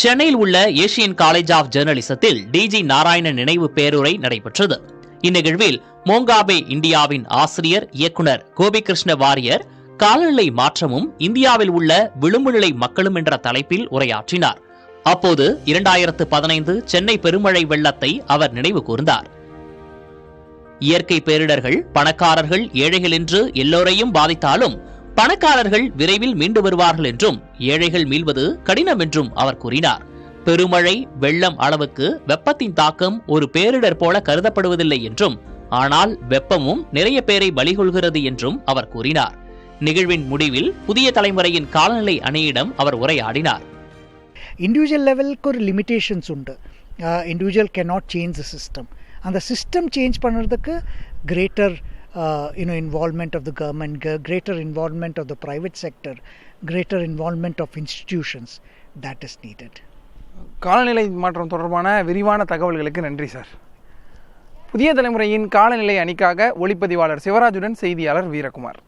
சென்னையில் உள்ள Asian college of ஜேர்னலிசத்தில் டிஜி நாராயணன் நினைவு பேருரை நடைபெற்றது. இந்நிகழ்வில் மோங்காபே இந்தியாவின் ஆசிரியர் இயக்குனர் கோபிகிருஷ்ண வாரியர் காலநிலை மாற்றமும் இந்தியாவில் உள்ள விளிம்புநிலை மக்களும் என்ற தலைப்பில் உரையாற்றினார். அப்போது 2015 சென்னை பெருமழை வெள்ளத்தை அவர் நினைவு கூர்ந்தார். இயற்கை பேரிடர்கள் பணக்காரர்கள் ஏழைகள் என்று எல்லோரையும் பாதித்தாலும் பணக்காரர்கள் விரைவில் மீண்டு வருவார்கள் என்றும் ஏழைகள் மீள்வது கடினம் என்றும் அவர் கூறினார். பெருமழை வெள்ளம் அளவுக்கு வெப்பத்தின் தாக்கம் ஒரு பேரிடர் போல கருதப்படுவதில்லை என்றும், ஆனால் வெப்பமும் நிறைய பேரை பலிகொள்கிறது என்றும் அவர் கூறினார். நிகழ்வின் முடிவில் புதிய தலைமுறையின் காலநிலை அணியிடம் அவர் உரையாடினார். இண்டிவிஜுவல் லெவலுக்கு ஒரு லிமிட்டேஷன்ஸ் உண்டு. Individual cannot change the system. அந்த சிஸ்டம் சேஞ்ச் பண்ணுறதுக்கு greater involvement of the government, greater involvement of the private sector, greater involvement of institutions, that is needed. காலநிலை மாற்றம் தொடர்பான விரிவான தகவல்களுக்கு நன்றி சார். புதிய தலைமுறையின் காலநிலை அணிக்காக ஒளிப்பதிவாளர் சிவராஜுடன் செய்தியாளர் வீரகுமார்.